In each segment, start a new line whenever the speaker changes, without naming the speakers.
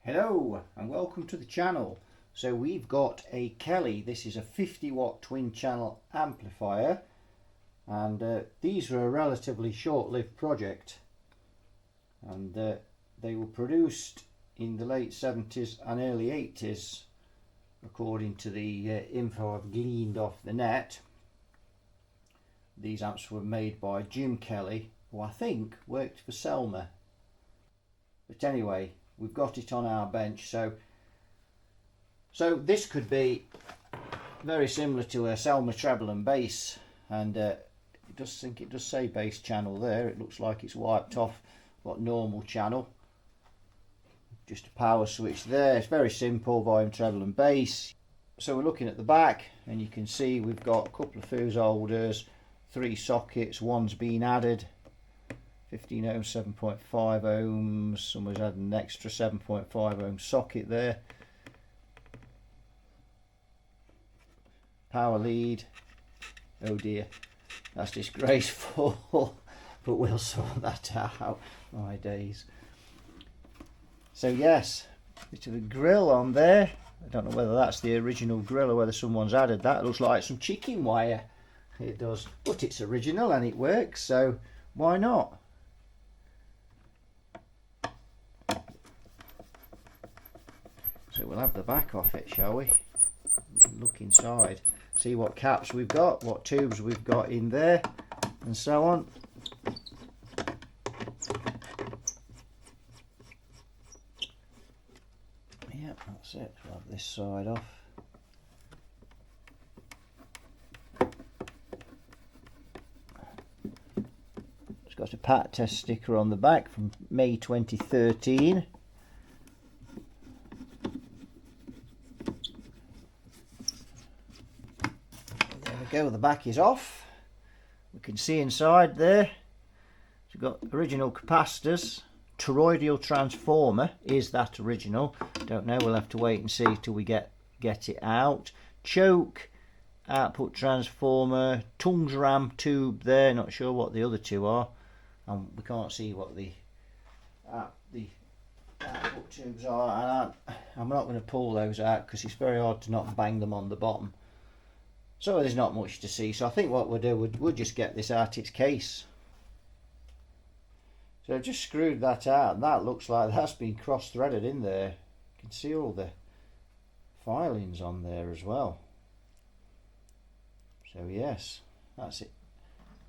Hello and welcome to the channel. So we've got a Kelly. This is a 50-watt twin channel amplifier, and these were a relatively short-lived project, and they were produced in the late 70s and early 80s according to the info I've gleaned off the net. These amps were made by Jim Kelly, who I think worked for Selma, but anyway, we've got it on our bench. So this could be very similar to a Selma treble and bass, and it does say bass channel there. It looks like it's wiped off what normal channel. Just a power switch there. It's very simple, volume treble and bass. So we're looking at the back, and you can see we've got a couple of fuse holders, 3 sockets, one's been added. 15 ohms, 7.5 ohms, someone's added an extra 7.5 ohm socket there. Power lead, oh dear, that's disgraceful, but we'll sort that out, my days. So yes, bit of a grill on there. I don't know whether that's the original grill or whether someone's added that. It looks like some chicken wire, it does, but it's original and it works, so why not? So we'll have the back off it, shall we? Look inside, see what caps we've got, what tubes we've got in there, and so on. Yep, that's it. We'll have this side off. It's got a pat test sticker on the back from May 2013. Go, the back is off. We can see inside there we've got original capacitors, toroidal transformer. Is that original? Don't know, we'll have to wait and see till we get it out. Choke, output transformer, tongs ram tube there, not sure what the other two are, and we can't see what the output tubes are, and I'm not going to pull those out because it's very hard to not bang them on the bottom. So there's not much to see, so I think what we'll do, we'll just get this out its case. So I've just screwed that out, and that looks like that's been cross-threaded in there. You can see all the filings on there as well. So yes, that's it.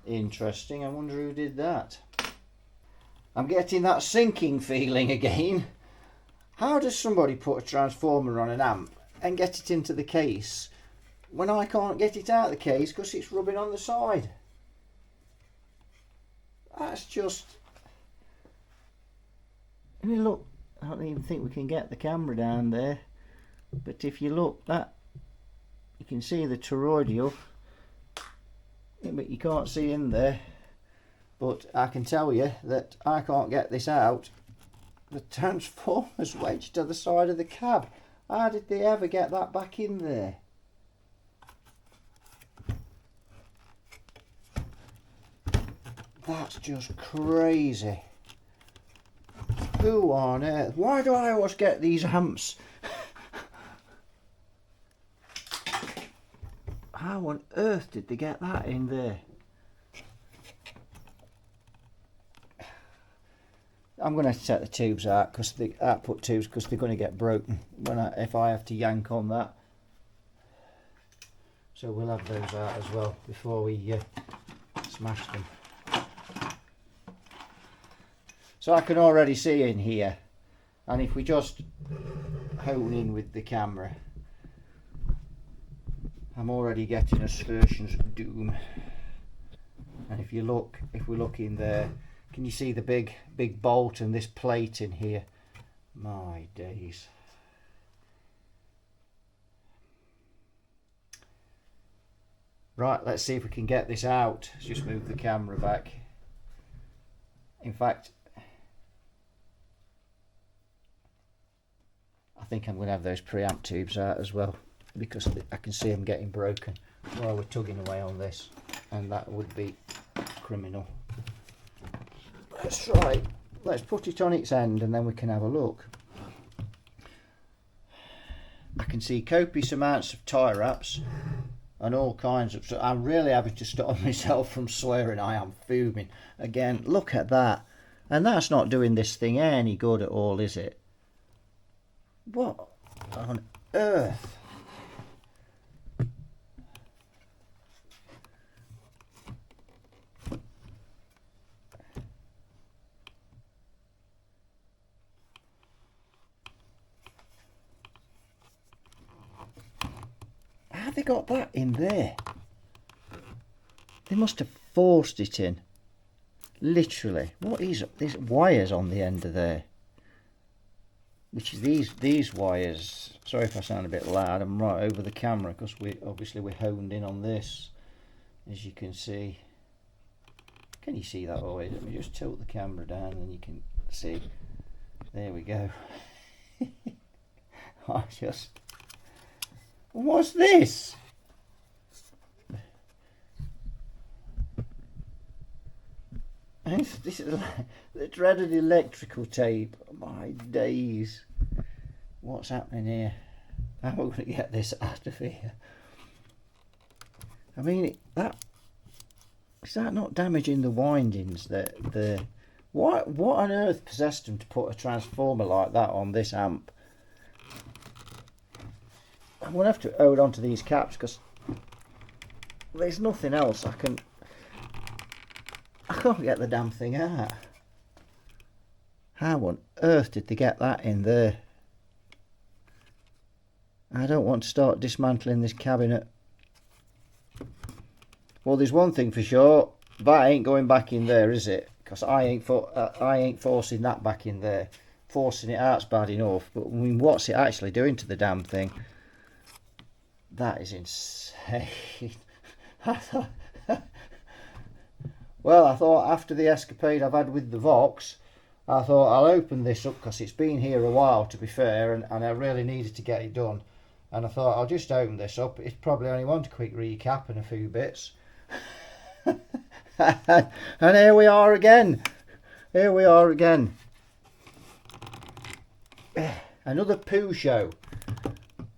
Interesting, I wonder who did that. I'm getting that sinking feeling again. How does somebody put a transformer on an amp and get it into the case when I can't get it out of the case because it's rubbing on the side? That's just... I mean, look, I don't even think we can get the camera down there, but if you look, that you can see the toroidal, but you can't see in there. But I can tell you that I can't get this out. The transformer's wedged to the side of the cab. How did they ever get that back in there? That's just crazy. Who on earth? Why do I always get these amps? How on earth did they get that in there? I'm going to have to take the tubes out, because the output tubes, because they're going to get broken if I have to yank on that. So we'll have those out as well before we smash them. So I can already see in here, and if we just hone in with the camera, I'm already getting aspersions of doom. And if we look in there, can you see the big bolt and this plate in here? My days. Right, let's see if we can get this out. Let's just move the camera back. In fact, I think I'm going to have those preamp tubes out as well, because I can see them getting broken while we're tugging away on this, and that would be criminal. Let's try, let's put it on its end and then we can have a look. I can see copious amounts of tie wraps and all kinds of. So I'm really having to stop myself from swearing. I am fuming. Again, look at that. And that's not doing this thing any good at all, is it? What on earth? How they got that in there? They must have forced it in. Literally. What is there's wires on the end of there? Which is these wires. Sorry if I sound a bit loud. I'm right over the camera because we're honed in on this, as you can see. Can you see that always? Let me just tilt the camera down and you can see. There we go. I just. What's this? This is the dreaded electrical tape. My days. What's happening here? How am I going to get this out of here? I mean, is that not damaging the windings? What on earth possessed them to put a transformer like that on this amp? I'm going to have to hold on to these caps because there's nothing else I can't get the damn thing out. How on earth did they get that in there? I don't want to start dismantling this cabinet. Well, there's one thing for sure, that ain't going back in there, is it? Because I ain't forcing that back in there. Forcing it out's bad enough, but I mean, what's it actually doing to the damn thing? That is insane. Well, I thought after the escapade I've had with the Vox, I thought I'll open this up because it's been here a while, to be fair, and I really needed to get it done. And I thought I'll just open this up. It's probably only want a quick recap and a few bits. And here we are again. Here we are again. Another poo show.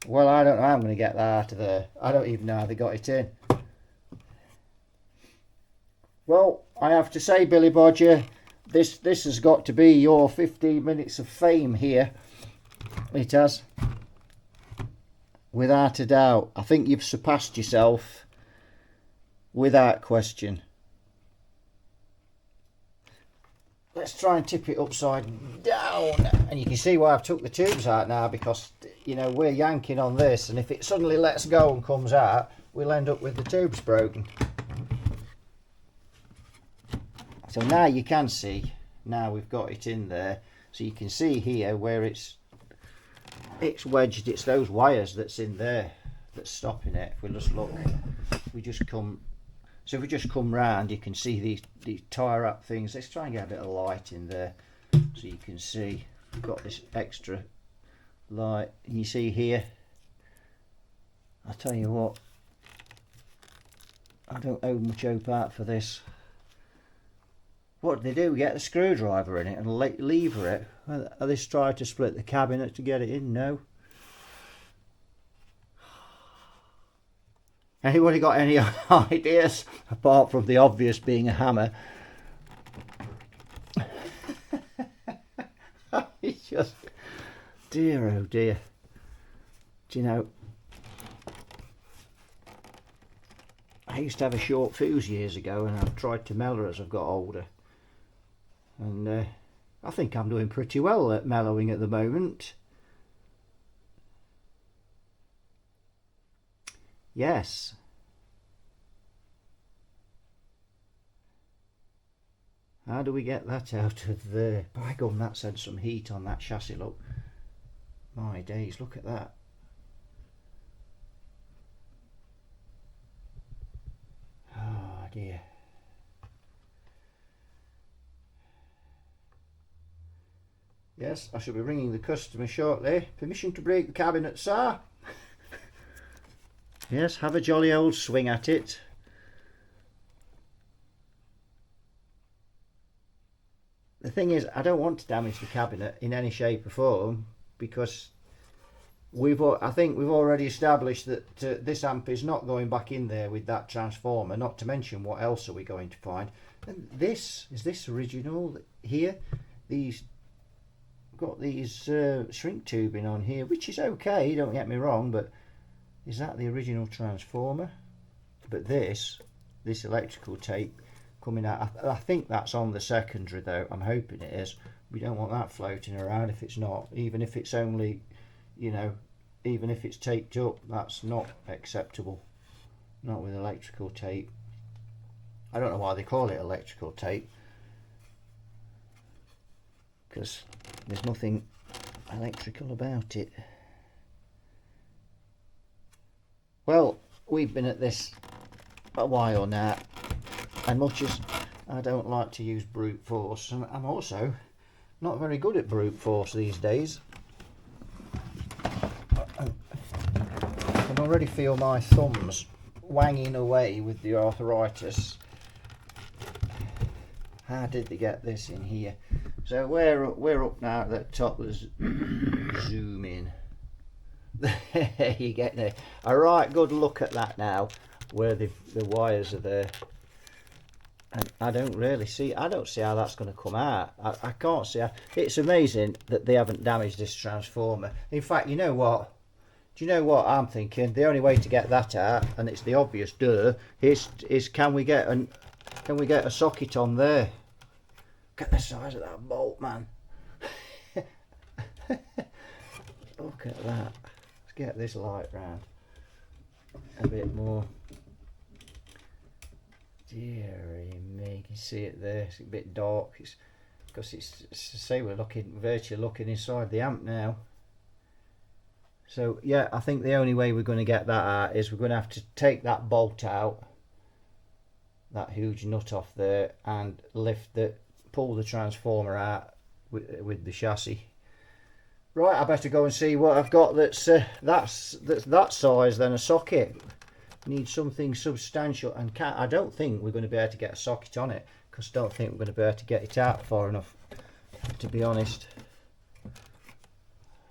Well, I don't know how I'm going to get that out of there. I don't even know how they got it in. Well, I have to say, Billy Bodge, this has got to be your 15 minutes of fame here. It has. Without a doubt. I think you've surpassed yourself. Without question. Let's try and tip it upside down. And you can see why I've took the tubes out now, because, you know, we're yanking on this, and if it suddenly lets go and comes out, we'll end up with the tubes broken. So now you can see, now we've got it in there, so you can see here where it's wedged. It's those wires that's in there that's stopping it. If we just look, we just come, so if we just come round, you can see these tie wrap things. Let's try and get a bit of light in there so you can see. We've got this extra light, and you see here, I'll tell you what, I don't hold much hope out for this. What do they do? Get a screwdriver in it and lever it? Are they trying to split the cabinet to get it in? No. Anybody got any ideas apart from the obvious being a hammer? It's just, dear oh dear. Do you know, I used to have a short fuse years ago, and I've tried to mellow as I've got older. And I think I'm doing pretty well at mellowing at the moment. Yes. How do we get that out of there? By gum, that sent some heat on that chassis, look. My days, look at that. Oh dear. Yes, I shall be ringing the customer shortly. Permission to break the cabinet, sir? Yes, have a jolly old swing at it. The thing is, I don't want to damage the cabinet in any shape or form, because I think we've already established that this amp is not going back in there with that transformer, not to mention what else are we going to find. And is this original here? Got these shrink tubing on here, which is okay, don't get me wrong, but is that the original transformer? But this electrical tape coming out, I think that's on the secondary though. I'm hoping it is. We don't want that floating around if it's not, even if it's only, you know, even if it's taped up, that's not acceptable. Not with electrical tape. I don't know why they call it electrical tape, because there's nothing electrical about it. Well, we've been at this a while now, and much as I don't like to use brute force, and I'm also not very good at brute force these days. I can already feel my thumbs wanging away with the arthritis. How did they get this in here? So we're up now at the top. Let's zoom in. There you get there. A right good look at that now, where the wires are there. And I don't see how that's going to come out. I can't see how. It's amazing that they haven't damaged this transformer. In fact, you know what? Do you know what I'm thinking? The only way to get that out, and it's the obvious duh, is can we get a socket on there? Look at the size of that bolt, man. Look at that. Let's get this light round a bit more. Dearie me, you can see it there. It's a bit dark. It's because it's say we're virtually looking inside the amp now. So yeah, I think the only way we're going to get that out is we're going to have to take that bolt out, that huge nut off there, and pull the transformer out with the chassis. Right, I better go and see what I've got that's that size than a socket. Need something substantial, and I don't think we're going to be able to get a socket on it, because I don't think we're going to be able to get it out far enough, to be honest.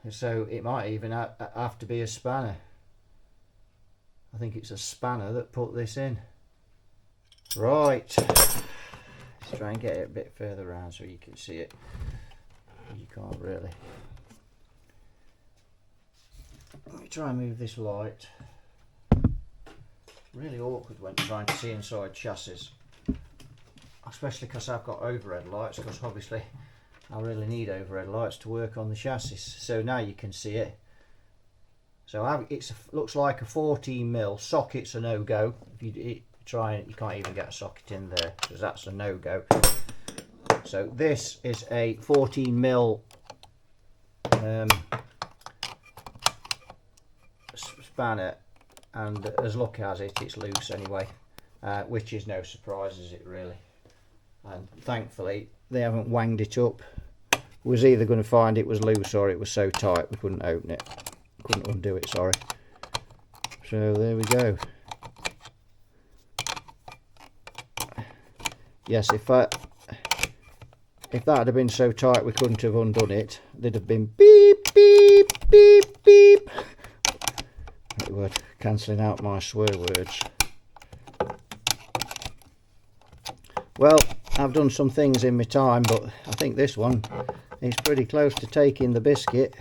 So it might even have to be a spanner. I think it's a spanner that put this in. Right, let's try and get it a bit further around so you can see it. You can't really. Let me try and move this light. Really awkward when trying to see inside chassis, especially because I've got overhead lights, because obviously I really need overhead lights to work on the chassis. So now you can see it. So looks like a 14mm. Socket's a no-go. If you try it, you can't even get a socket in there, because that's a no-go. So this is a 14mm spanner, and as luck as it's loose anyway, which is no surprise, is it really? And thankfully they haven't wanged it up. We was either going to find it was loose or it was so tight we couldn't open it, couldn't undo it, sorry. So there we go. Yes, if that had been so tight we couldn't have undone it, there'd have been beep beep beep beep. It would, cancelling out my swear words. Well, I've done some things in my time, but I think this one is pretty close to taking the biscuit.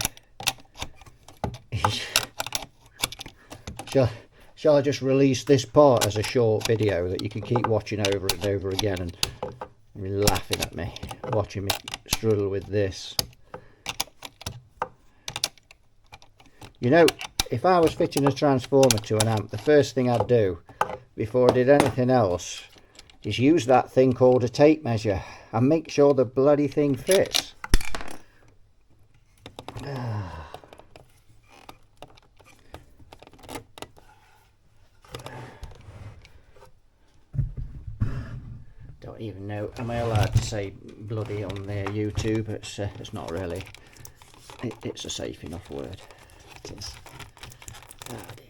Shall I just release this part as a short video that you can keep watching over and over again and laughing at me, watching me struggle with this? You know, if I was fitting a transformer to an amp, the first thing I'd do before I did anything else is use that thing called a tape measure and make sure the bloody thing fits. Don't even know, am I allowed to say bloody on their YouTube? It's not really. It's a safe enough word. It is. Oh dear.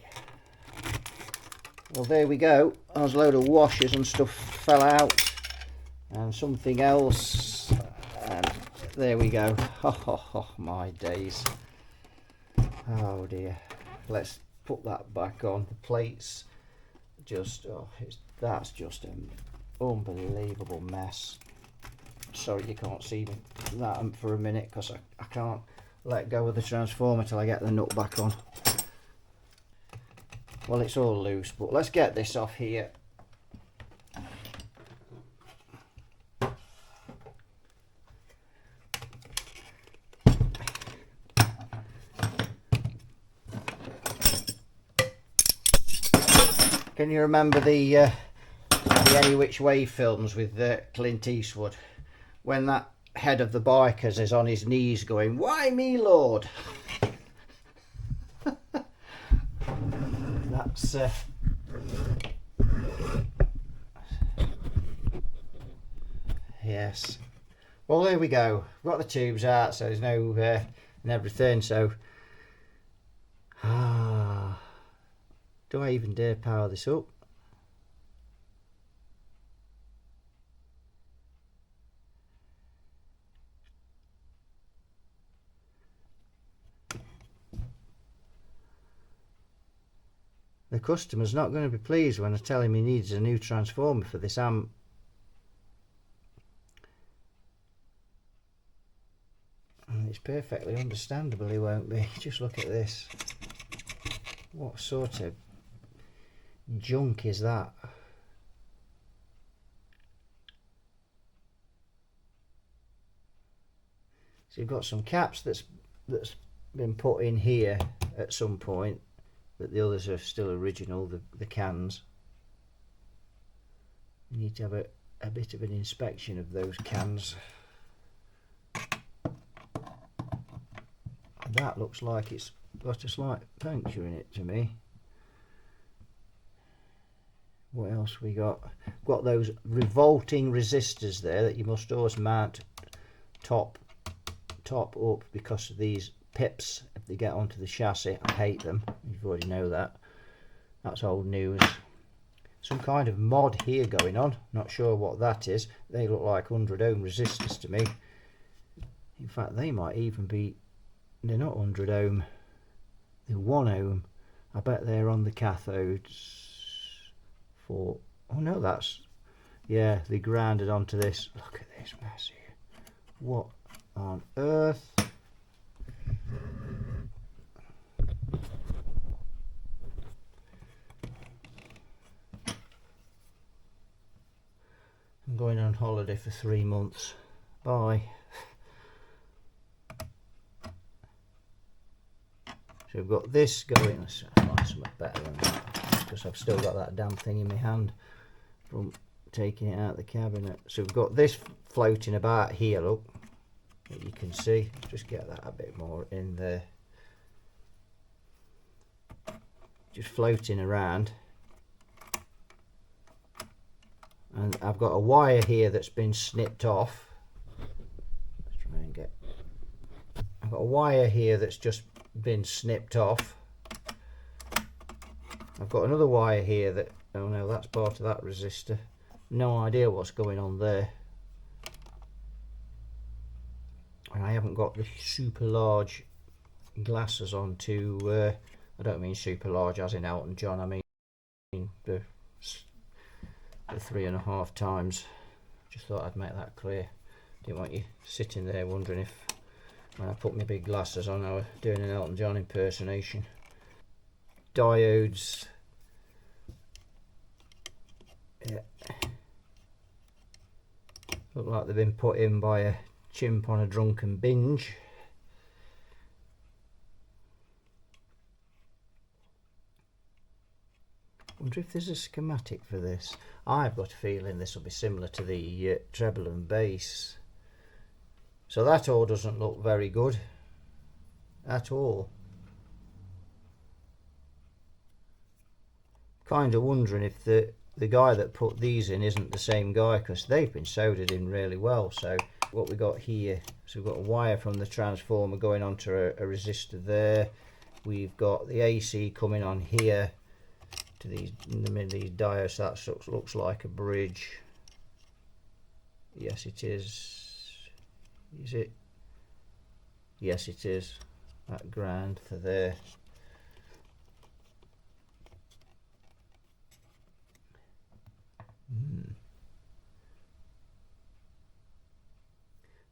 Well, there we go. There's a load of washers and stuff fell out, and something else, and there we go. Oh my days. Oh dear. Let's put that back on. The plates just, that's just an unbelievable mess. Sorry you can't see that for a minute because I can't let go of the transformer till I get the nut back on. Well, it's all loose, but let's get this off here. Can you remember the Any Which Way films with Clint Eastwood? When that head of the bikers is on his knees going, "Why me, Lord?" That's yes. Well, there we go. Got the tubes out, so there's no and everything. So, do I even dare power this up? The customer's not going to be pleased when I tell him he needs a new transformer for this amp. And it's perfectly understandable he won't be. Just look at this. What sort of junk is that? So you've got some caps that's been put in here at some point, but the others are still original, the cans. You need to have a bit of an inspection of those cans. And that looks like it's got a slight puncture in it to me. What else we got? Got those revolting resistors there that you must always mount top up because of these pips if they get onto the chassis. I hate them. You already know that. That's old news. Some kind of mod here going on. Not sure what that is. They look like 100 ohm resistors to me. In fact, they might even be, they're not 100 ohm, they're 1 ohm. I bet they're on the cathodes for, oh no, that's, yeah, they grounded onto this. Look at this mess here. What on earth? I'm going on holiday for 3 months. Bye. So we've got this going. Let's find something better than that because I've still got that damn thing in my hand from taking it out of the cabinet. So we've got this floating about here, look, that you can see. Just get that a bit more in there. Just floating around. And I've got a wire here that's been snipped off. Let's try and get. I've got a wire here that's just been snipped off. I've got another wire here that, oh no, that's part of that resistor. No idea what's going on there. And I haven't got the super large glasses on to, I don't mean super large as in Elton John, I mean the 3.5 times. Just thought I'd make that clear. Didn't want you sitting there wondering if when I put my big glasses on I was doing an Elton John impersonation. Diodes, yeah, look like they've been put in by a chimp on a drunken binge. Wonder if there's a schematic for this. I've got a feeling this will be similar to the treble and bass. So that all doesn't look very good at all. Kind of wondering if the guy that put these in isn't the same guy, because they've been soldered in really well. So what we got here, so we've got a wire from the transformer going onto a resistor there. We've got the AC coming on here to these diodes. That looks like a bridge. Yes, it is. Is it? Yes, it is. that ground for there.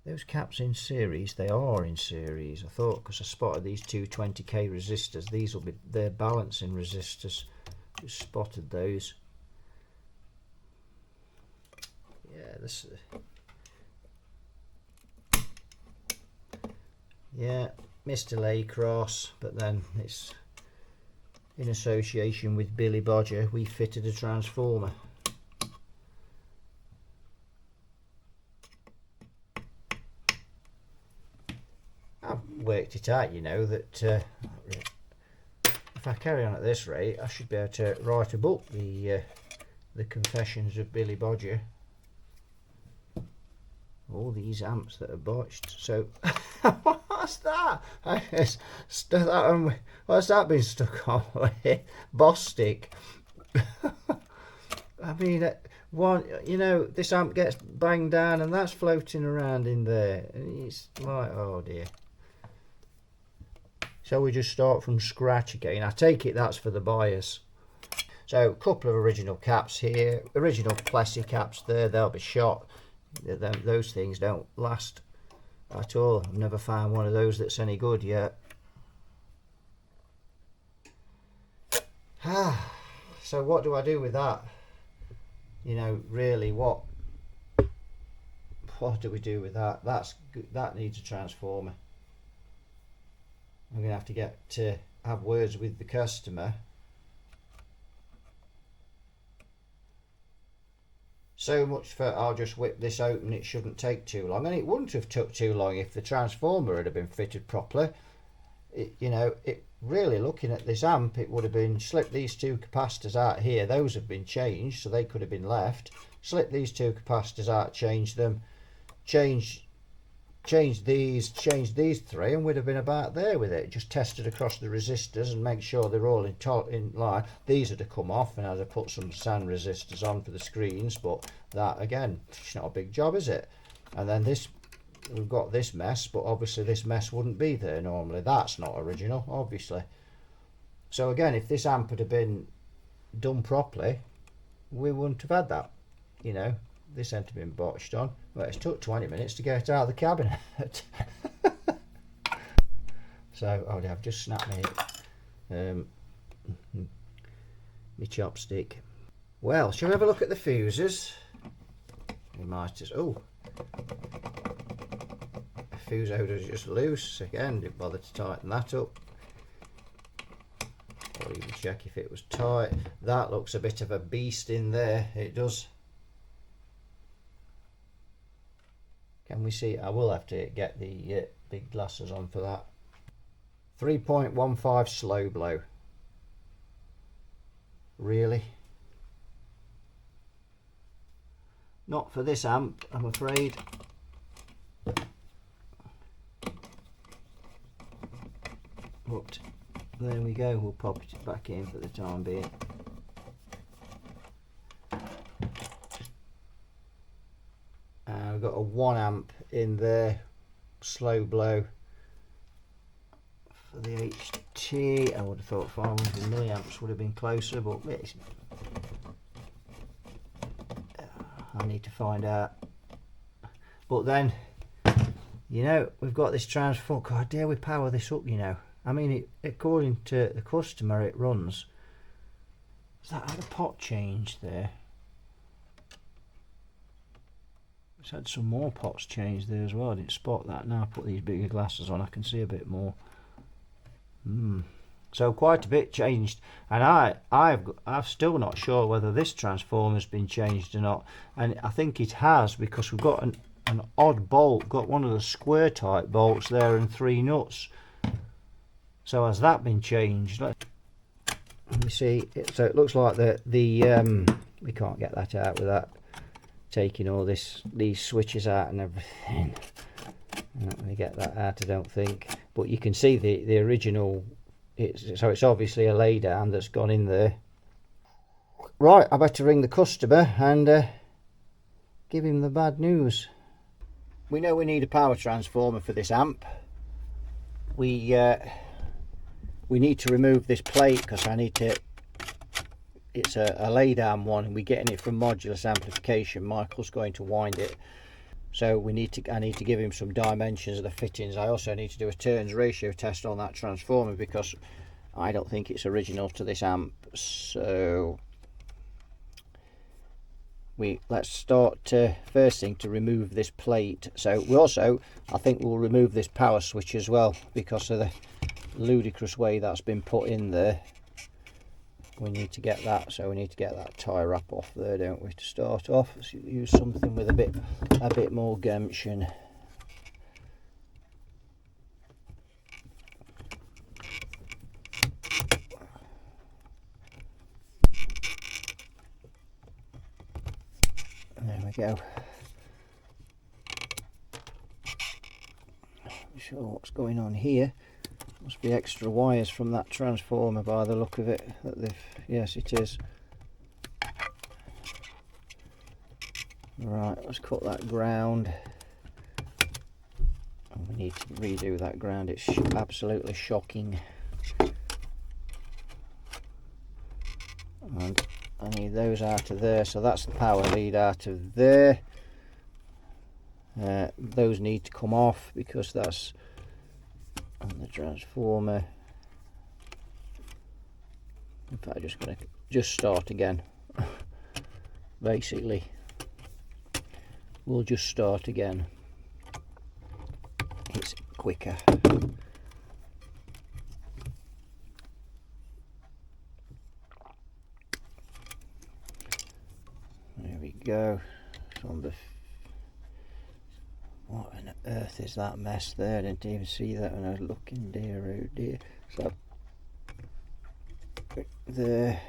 Those caps in series, they are in series. I thought, because I spotted these two 20k resistors, these will be their balancing resistors. Just spotted those. Yeah, this. Yeah, Mr. Laycross, but then it's in association with Billy Bodge. We fitted a transformer. Worked it out, you know, that if I carry on at this rate, I should be able to write a book, the Confessions of Billy Bodge. All these amps that are botched. So what's that? What's that been stuck on? Boss stick. I mean, one, you know, this amp gets banged down and that's floating around in there, and it's like, oh dear. So we just start from scratch again. I take it that's for the bias. So a couple of original caps here, original Plessy caps there, they'll be shot. Those things don't last at all. I've never found one of those that's any good yet. So what do I do with that? You know, really, what do we do with that? That needs a transformer. I'm going to have to get to have words with the customer. So much for, I'll just whip this open, it shouldn't take too long. And it wouldn't have took too long if the transformer had been fitted properly. You know, really looking at this amp, it would have been slip these two capacitors out here. Those have been changed, so they could have been left. Slip these two capacitors out, change them, change these three, and we'd have been about there with it. Just tested across the resistors and make sure they're all in line. These had to come off, and I'd have put some sand resistors on for the screens, but that again, it's not a big job, is it? And then this, we've got this mess, but obviously this mess wouldn't be there normally. That's not original, obviously. So again, if this amp had been done properly, we wouldn't have had that, you know. This hadn't been botched on. Well, it's took 20 minutes to get it out of the cabinet. So, oh, I've just snapped my chopstick. Well, shall we have a look at the fuses? We might just, oh, the fuse holder's just loose. Again, didn't bother to tighten that up. Or even check if it was tight. That looks a bit of a beast in there. It does. Can we see? I will have to get the big glasses on for that. 3.15 slow blow. Really? Not for this amp, I'm afraid. But there we go, we'll pop it back in for the time being. We've got a 1 amp in there, slow blow for the HT. I would have thought 500 milliamps would have been closer, but I need to find out. But then, you know, we've got this transformer. God, dare we power this up, you know? I mean, according to the customer, it runs. Has that had a pot change there? It's had some more pots changed there as well. I didn't spot that. Now I put these bigger glasses on, I can see a bit more. So quite a bit changed, and I'm still not sure whether this transformer's been changed or not. And I think it has, because we've got an odd bolt, got one of the square type bolts there and 3 nuts. So has that been changed? Let me see. So it looks like the we can't get that out without taking all these switches out and everything. I'm not going to get that out, I don't think. But you can see the original. So it's obviously a lay down that's gone in there. Right, I better ring the customer and give him the bad news. We know we need a power transformer for this amp. we need to remove this plate because I need to. It's a lay down one, and we're getting it from modulus amplification. Michael's going to wind it, so I need to give him some dimensions of the fittings. I also need to do a turns ratio test on that transformer because I don't think it's original to this amp. So let's start first thing to remove this plate. So I think we'll remove this power switch as well because of the ludicrous way that's been put in there. We need to get that, so we need to get that tie wrap off there, don't we, to start off. Let's use something with a bit more gumption. There we go. Not sure what's going on here. Must be extra wires from that transformer by the look of it. Yes, it is. Right, let's cut that ground. And we need to redo that ground. It's absolutely shocking. And I need those out of there. So that's the power lead out of there. Those need to come off because that's on the transformer. In fact, I'm just going to start again. Basically, we'll just start again. It's quicker. There we go. What on earth is that mess there? I didn't even see that when I was looking, dear, oh dear. So there,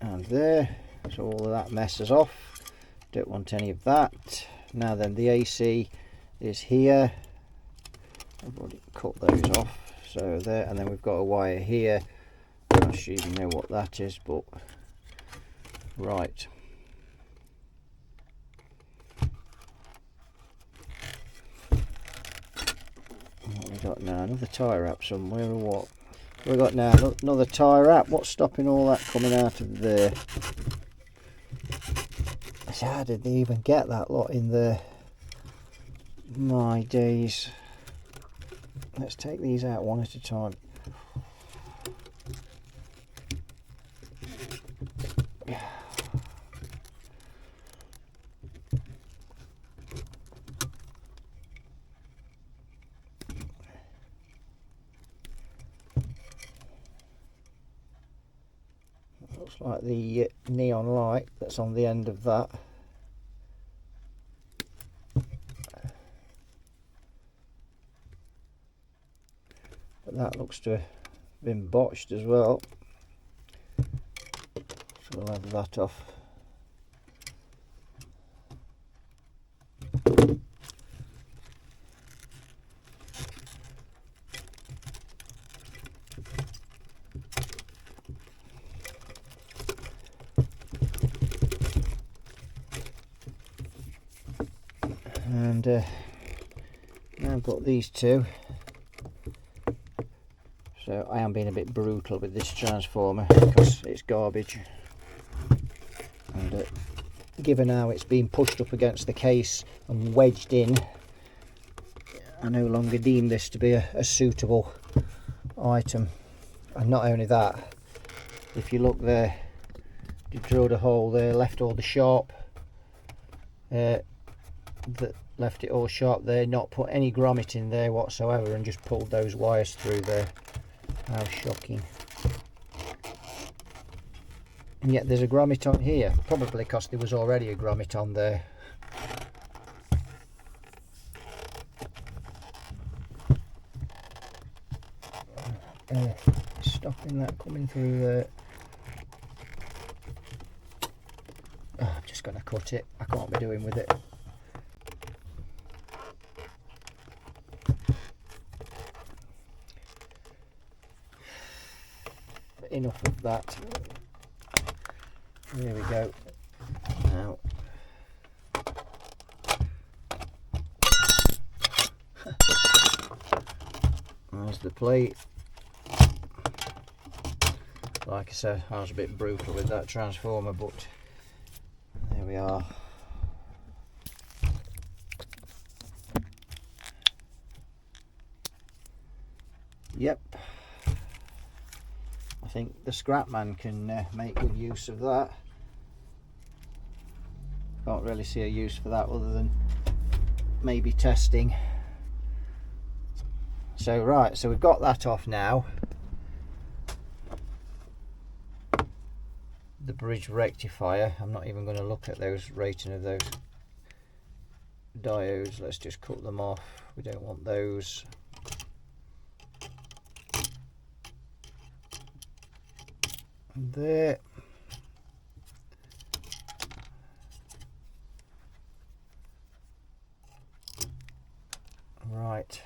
and there. So all of that mess is off. Don't want any of that. Now then, the AC is here. I've already cut those off. So there, and then we've got a wire here. I don't even know what that is, but right. What we got now? Another tie wrap somewhere, or what? We got now another tie wrap. What's stopping all that coming out of there? How did they even get that lot in there? My days. Let's take these out one at a time. Looks like the neon light that's on the end of that. But that looks to have been botched as well. So we'll have that off. And now I've got these two. So I am being a bit brutal with this transformer because it's garbage. And given how it's been pushed up against the case and wedged in, I no longer deem this to be a suitable item. And not only that, if you look there, you drilled a hole there, left all the sharp, that left it all sharp there, not put any grommet in there whatsoever, and just pulled those wires through there. How shocking. And yet there's a grommet on here, probably because there was already a grommet on there. Stopping that coming through there. Oh, I'm just going to cut it. I can't be doing with it. Enough of that. There we go. Now There's the plate. Like I said, I was a bit brutal with that transformer, but there we are. Yep, I think the Scrapman can make good use of that. Can't really see a use for that other than maybe testing. So right, so we've got that off now. The bridge rectifier, I'm not even going to look at those rating of those diodes. Let's just cut them off, we don't want those. There. Right,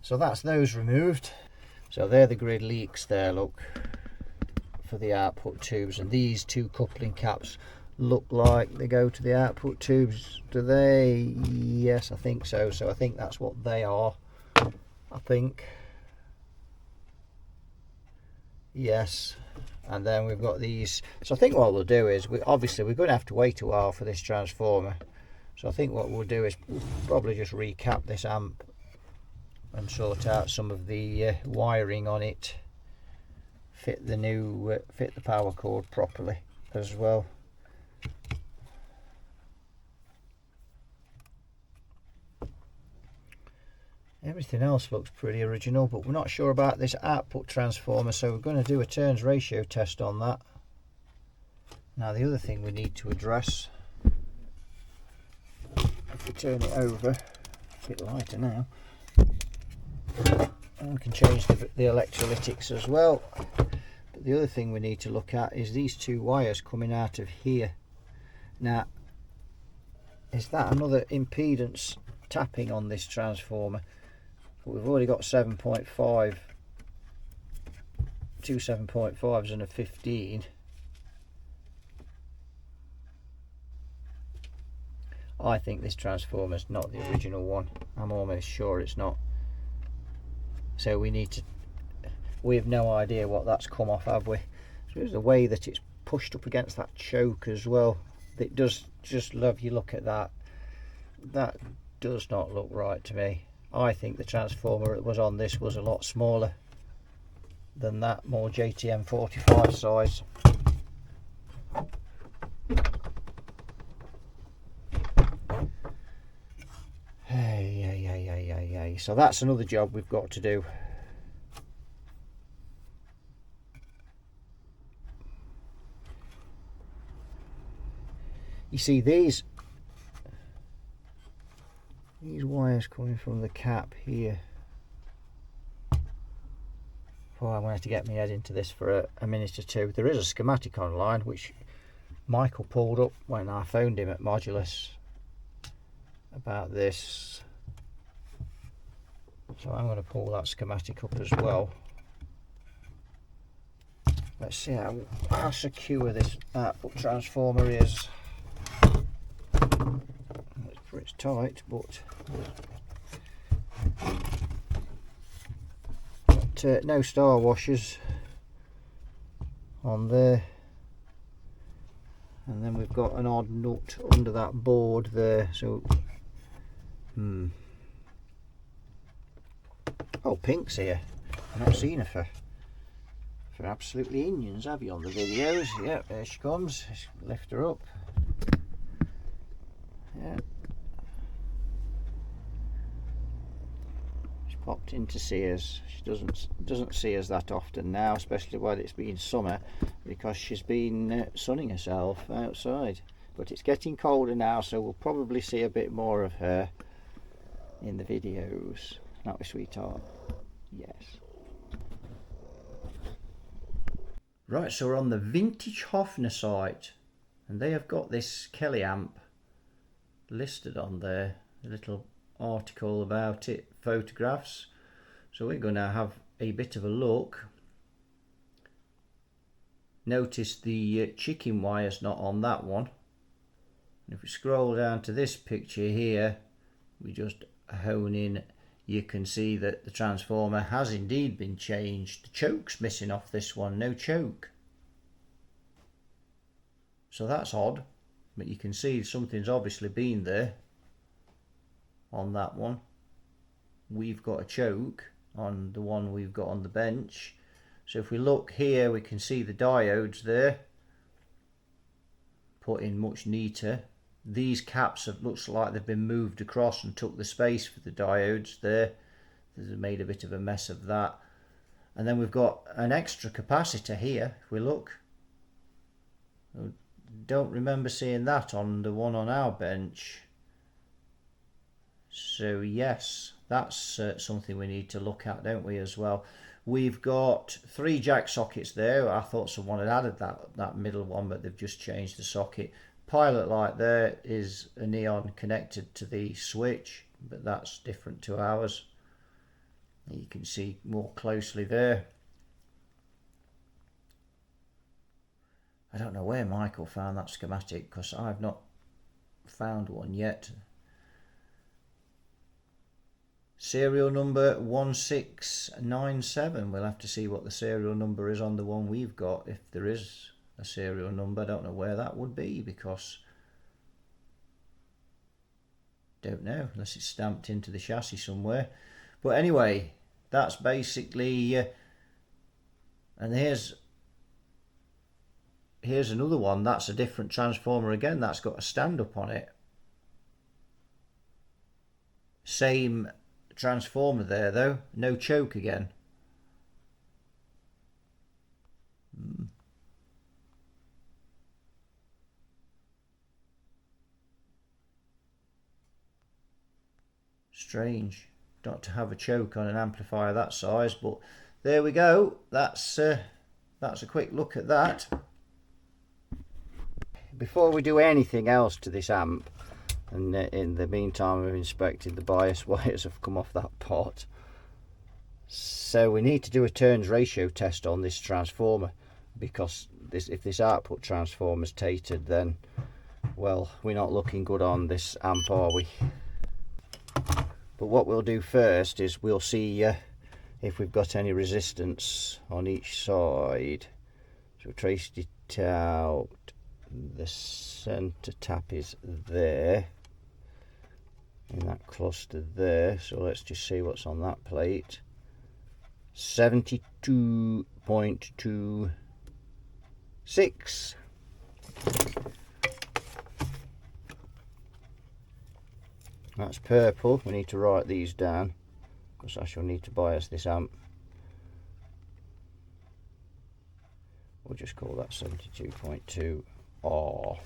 so that's those removed. So they're the grid leaks there, look, for the output tubes, and these two coupling caps look like they go to the output tubes, do they? Yes, I think so. So I think that's what they are, I think. Yes, and then we've got these. So I think what we'll do is, obviously we're going to have to wait a while for this transformer, so I think what we'll do is we'll probably just recap this amp and sort out some of the wiring on it, fit the power cord properly as well. Everything else looks pretty original, but we're not sure about this output transformer, so we're going to do a turns ratio test on that. Now the other thing we need to address, if we turn it over, a bit lighter now, and we can change the electrolytics as well. But the other thing we need to look at is these two wires coming out of here. Now, is that another impedance tapping on this transformer? But we've already got 7.5, two 7.5s and a 15. I think this transformer is not the original one. I'm almost sure it's not. So we have no idea what that's come off, have we? So there's the way that it's pushed up against that choke as well. It does just love, you look at that. That does not look right to me. I think the transformer that was on this was a lot smaller than that, more JTM 45 size. Hey. So that's another job we've got to do. You see these wires coming from the cap here. Oh, I'm going to have to get my head into this for a minute or two. There is a schematic online which Michael pulled up when I phoned him at Modulus about this. So I'm going to pull that schematic up as well. Let's see how secure this output transformer is. It's pretty tight, but no star washers on there. And then we've got an odd nut under that board there. So, oh, Pink's here. I've not seen her for absolutely Indians, have you, on the videos? Yeah, there she comes. Let's lift her up. Yeah. She's popped in to see us. She doesn't see us that often now, especially when it's been summer, because she's been sunning herself outside. But it's getting colder now, so we'll probably see a bit more of her in the videos. Not we, sweetheart? Yes. Right, so we're on the Vintage Hofner site, and they have got this Kelly amp listed on there, a little article about it, photographs. So we're going to have a bit of a look. Notice the chicken wire's not on that one. And if we scroll down to this picture here, we just hone in, you can see that the transformer has indeed been changed. The choke's missing off this one, no choke. So that's odd, but you can see something's obviously been there on that one. We've got a choke on the one we've got on the bench. So if we look here, we can see the diodes there, put in much neater. These caps have, looks like they've been moved across and took the space for the diodes there. They've made a bit of a mess of that. And then we've got an extra capacitor here, if we look. I don't remember seeing that on the one on our bench. So yes, that's something we need to look at, don't we, as well. We've got 3 jack sockets there. I thought someone had added that middle one, but they've just changed the socket. Pilot light there is a neon connected to the switch, but that's different to ours. You can see more closely there. I don't know where Michael found that schematic, because I've not found one yet. Serial number 1697. We'll have to see what the serial number is on the one we've got, if there is a serial number. I don't know where that would be, because don't know, unless it's stamped into the chassis somewhere. But anyway, that's basically and here's another one. That's a different transformer again. That's got a stand up on it. Same transformer there though, no choke again. Strange not to have a choke on an amplifier that size, but there we go. That's a quick look at that. Before we do anything else to this amp, and in the meantime we've inspected the bias wires have come off that part, so we need to do a turns ratio test on this transformer, because if this output transformer's tainted, then well, we're not looking good on this amp, are we? But what we'll do first is we'll see if we've got any resistance on each side. So we traced it out. The center tap is there in that cluster there, so let's just see what's on that plate. 72.26. That's purple. We need to write these down, because I shall need to bias this amp. We'll just call that 72.2 R.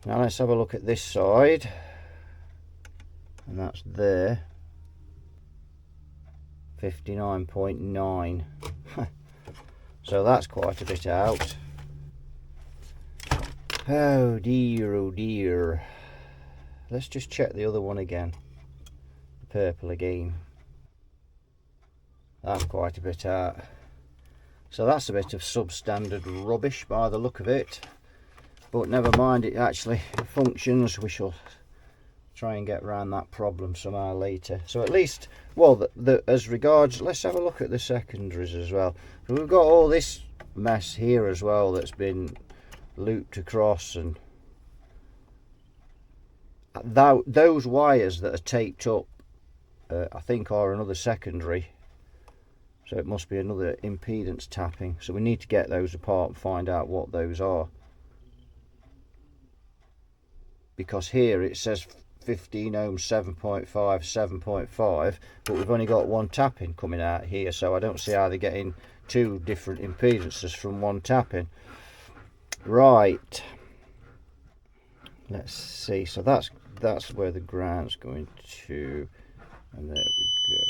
Now let's have a look at this side, and that's there. 59.9. So that's quite a bit out. Oh dear, oh dear. Let's just check the other one again. The purple again. That's quite a bit out. So that's a bit of substandard rubbish by the look of it. But never mind, it actually functions. We shall try and get around that problem somehow later. So at least, well, as regards, let's have a look at the secondaries as well. So we've got all this mess here as well that's been looped across, and those wires that are taped up I think are another secondary, so it must be another impedance tapping. So we need to get those apart and find out what those are, because here it says 15 ohms 7.5 7.5, but we've only got one tapping coming out here, so I don't see how they're getting two different impedances from one tapping. Right, let's see. So that's where the ground's going to, and there we go.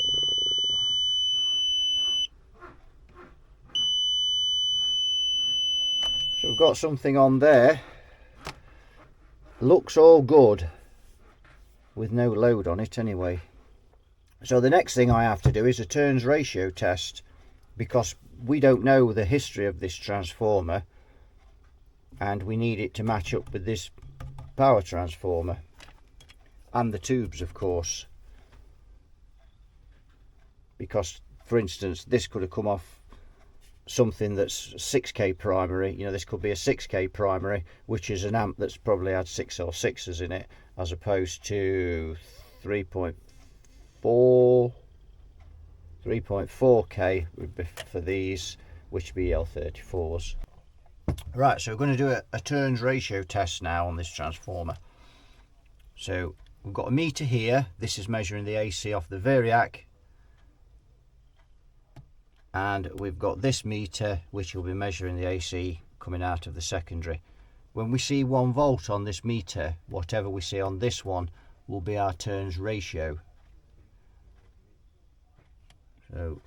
So we've got something on there. Looks all good with no load on it anyway. So the next thing I have to do is a turns ratio test, because we don't know the history of this transformer and we need it to match up with this power transformer. and the tubes, of course, because for instance this could have come off something that's 6k primary. You know, this could be a 6k primary, which is an amp that's probably had 6L6s in it, as opposed to 3.4k would be for these, which would be L34s. Right, so we're going to do a turns ratio test now on this transformer. So we've got a meter here. This is measuring the AC off the variac, and we've got this meter which will be measuring the AC coming out of the secondary. When we see 1 volt on this meter, whatever we see on this one will be our turns ratio. So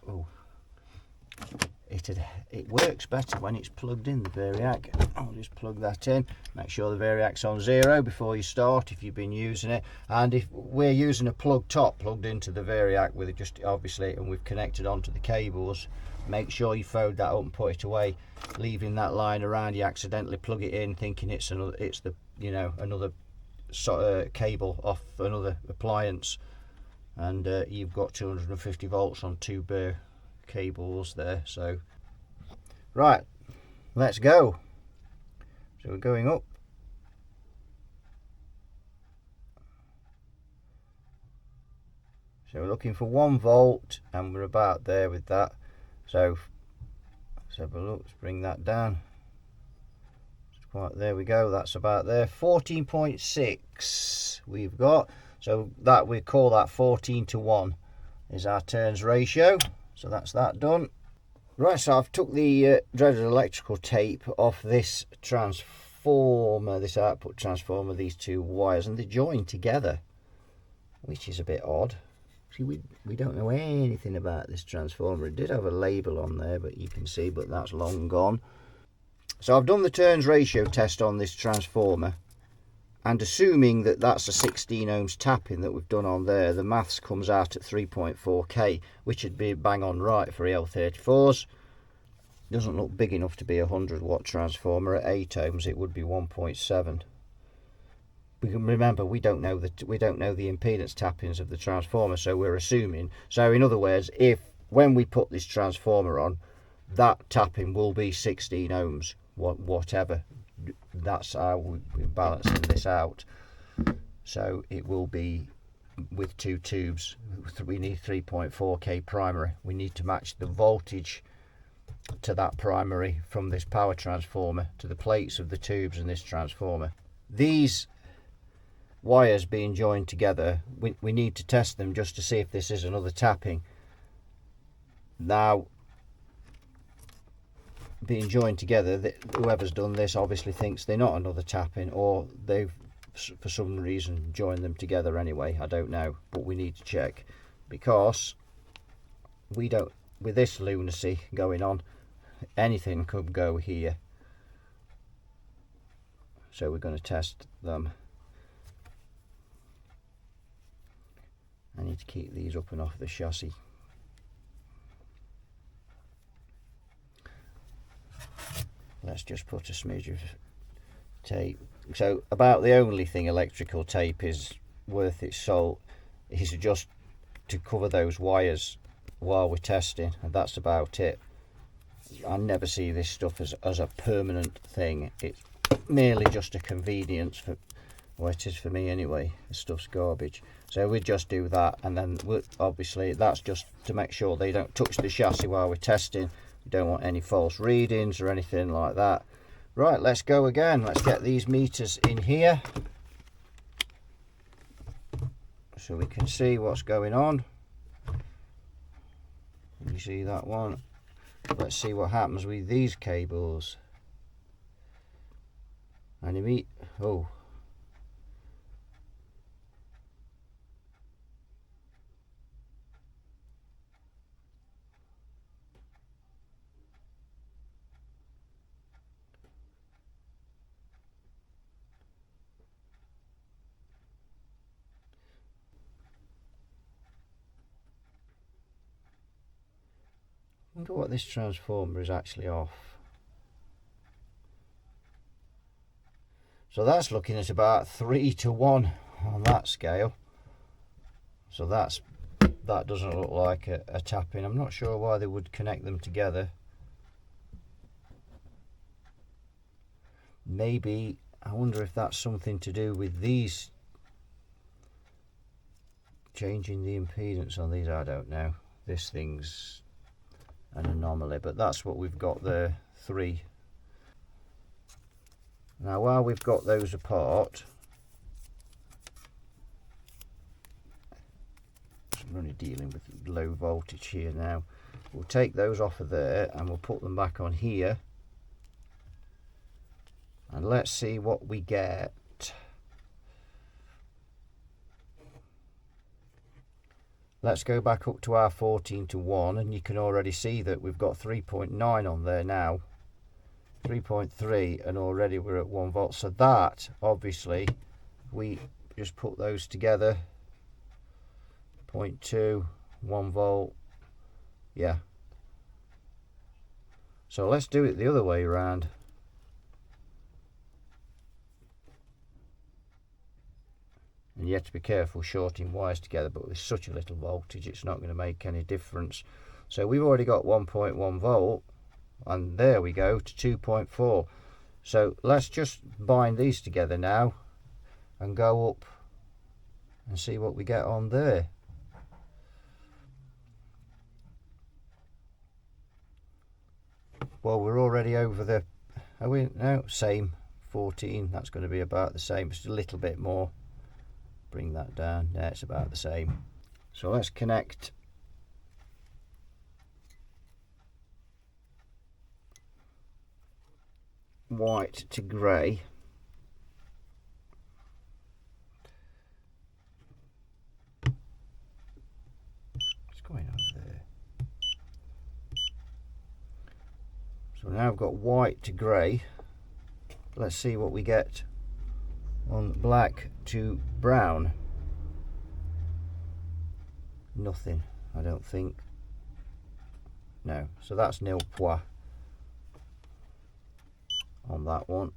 it works better when it's plugged in, the variac. I'll just plug that in. Make sure the variac's on 0 before you start if you've been using it. And if we're using a plug top plugged into the variac with it, just obviously, and we've connected onto the cables, make sure you fold that up and put it away. Leaving that lying around, you accidentally plug it in thinking it's the another sort of cable off another appliance, and you've got 250 volts on 2 bare cables there. So right, let's go. So we're going up. So we're looking for 1 volt, and we're about there with that. So let's have a look. Let's bring that down. Right, there we go. That's about there. 14.6 we've got. So that we call that 14 to 1 is our turns ratio. So that's that done. Right, so I've took the dreaded electrical tape off this transformer, this output transformer, these 2 wires, and they're joined together, which is a bit odd. See, we don't know anything about this transformer. It did have a label on there, but you can see, but that's long gone. So I've done the turns ratio test on this transformer, and assuming that that's a 16 ohms tapping that we've done on there, the maths comes out at 3.4k, which would be bang on right for L34s. Doesn't look big enough to be a 100-watt transformer. At 8 ohms it would be 1.7. We can remember we don't know the impedance tappings of the transformer, so we're assuming. So in other words, if when we put this transformer on, that tapping will be 16 ohms, whatever. That's how we're balancing this out. So it will be with 2 tubes. We need 3.4k primary. We need to match the voltage to that primary from this power transformer to the plates of the tubes in this transformer. These wires being joined together, we need to test them just to see if this is another tapping. Now, being joined together, whoever's done this obviously thinks they're not another tapping, or they've for some reason joined them together anyway. I don't know, but we need to check, because we don't, with this lunacy going on, anything could go here. So we're going to test them. I need to keep these up and off the chassis. Let's just put a smidge of tape. So about the only thing electrical tape is worth its salt is just to cover those wires while we're testing, and that's about it. I never see this stuff as a permanent thing. It's merely just a convenience for, well, it is for me anyway. The stuff's garbage. So we just do that, and then obviously that's just to make sure they don't touch the chassis while we're testing. We don't want any false readings or anything like that. Right, let's go again. Let's get these meters in here so we can see what's going on. You see that one? Let's see what happens with these cables. And oh, I wonder what this transformer is actually off. So that's looking at about 3 to 1 on that scale. So that doesn't look like a tap-in. I'm not sure why they would connect them together. Maybe, I wonder if that's something to do with these, changing the impedance on these. I don't know. This thing's an anomaly, but that's what we've got there, 3. Now while we've got those apart, I'm only dealing with low voltage here now, we'll take those off of there and we'll put them back on here, and let's see what we get. Let's go back up to our 14 to 1, and you can already see that we've got 3.9 on there now, 3.3, and already we're at 1 volt. So that, obviously, we just put those together, 0.2, 1 volt, yeah. So let's do it the other way around. And you have to be careful shorting wires together, but with such a little voltage it's not going to make any difference. So we've already got 1.1 volt, and there we go to 2.4. So let's just bind these together now and go up and see what we get on there. Well, we're already over the, are we? No, same 14. That's going to be about the same, just a little bit more. Bring that down. Yeah, it's about the same. So let's connect white to grey. What's going on there? So now I've got white to grey. Let's see what we get on black to brown. Nothing, I don't think. No, so that's nil point on that one.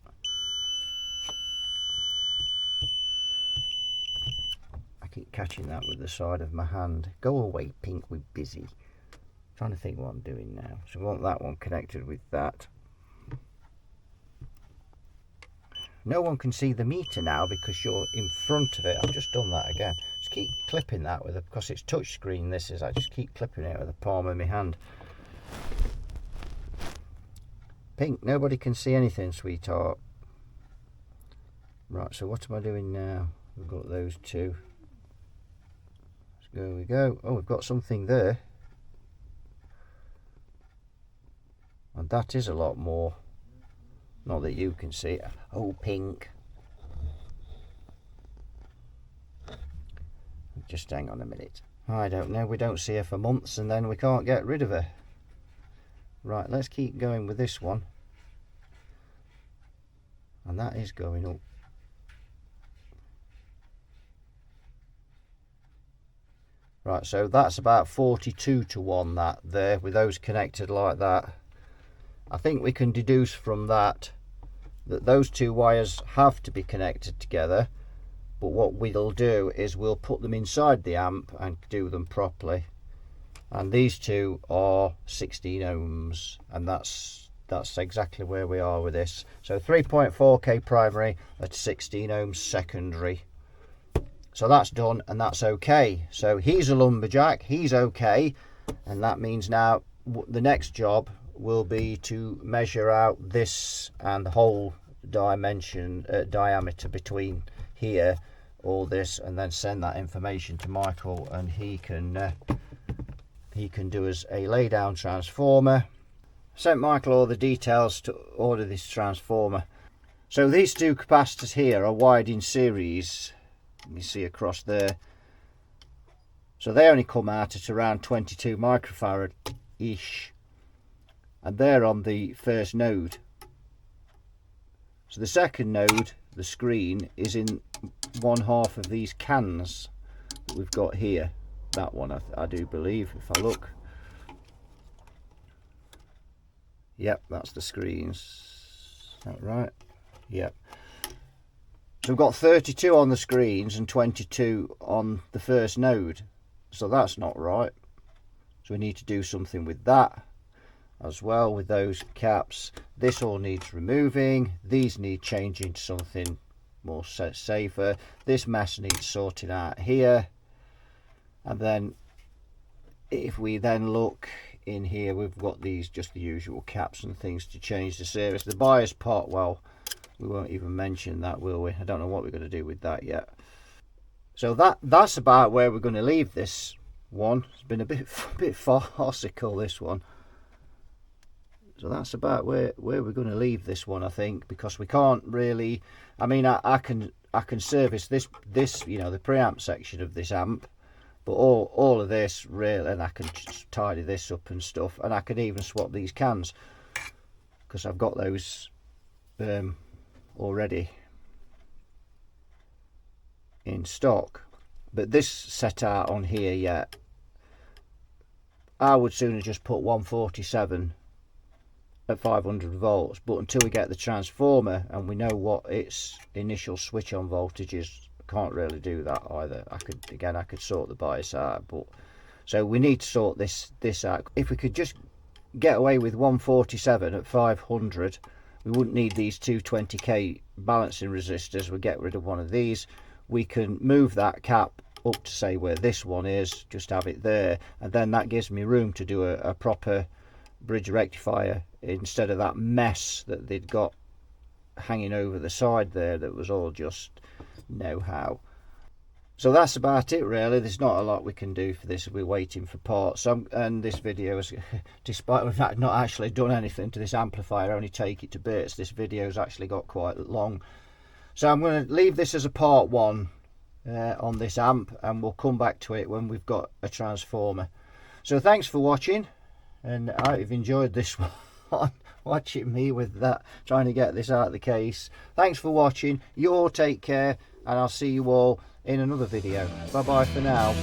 I keep catching that with the side of my hand. Go away, Pink, we're busy. I'm trying to think what I'm doing now. So we want that one connected with that. No one can see the meter now because you're in front of it. I've just done that again. Just keep clipping that with it, because it's touch screen this is. I just keep clipping it with the palm of my hand. Pink, nobody can see anything, sweetheart. Right, so what am I doing now? We've got those two. So there we go. Oh, we've got something there. And that is a lot more. Not that you can see it. Oh, Pink. Just hang on a minute. I don't know. We don't see her for months and then we can't get rid of her. Right, let's keep going with this one. And that is going up. Right, so that's about 42 to 1 that there, with those connected like that. I think we can deduce from that that those two wires have to be connected together, but what we'll do is we'll put them inside the amp and do them properly. And these two are 16 ohms, and that's exactly where we are with this. So 3.4k primary at 16 ohms secondary. So that's done, and that's okay. So he's a lumberjack, he's okay, and that means now the next job will be to measure out this and the whole diameter between here, all this, and then send that information to Michael, and he can do us a lay down transformer. Sent Michael all the details to order this transformer. So these two capacitors here are wired in series. You see across there. So they only come out at around 22 microfarad ish. And they're on the first node. So the second node, the screen, is in one half of these cans that we've got here. That one, I do believe, if I look. Yep, that's the screens. Is that right? Yep. So we've got 32 on the screens and 22 on the first node. So that's not right. So we need to do something with that as well, with those caps. This all needs removing. These need changing to something more safer. This mess needs sorting out here. And then if we then look in here, we've got these, just the usual caps and things to change the service. The bias pot, well, we won't even mention that, will we? I don't know what we're going to do with that yet. So that's about where we're going to leave this one. It's been a bit farcical, this one. So that's about where we're going to leave this one, I think, because we can't really. I mean, I can service this you know, the preamp section of this amp, but all of this really, and I can just tidy this up and stuff, and I can even swap these cans because I've got those already in stock. But this set out on here yet, I would sooner just put 147 at 500 volts, but until we get the transformer and we know what its initial switch on voltage is, I can't really do that either. I could sort the bias out, but so we need to sort this out. If we could just get away with 147 at 500, we wouldn't need these two 20k balancing resistors. We'll get rid of one of these. We can move that cap up to say where this one is, just have it there, and then that gives me room to do a proper bridge rectifier instead of that mess that they'd got hanging over the side there that was all just know-how. So that's about it really. There's not a lot we can do for this. We're waiting for parts. And this video is, despite we've not actually done anything to this amplifier, only take it to bits, this video's actually got quite long. So I'm going to leave this as a part one on this amp, and we'll come back to it when we've got a transformer. So thanks for watching, and I hope you've enjoyed this one. Watching me with that, trying to get this out of the case. Thanks for watching. You all take care, and I'll see you all in another video. Bye bye for now.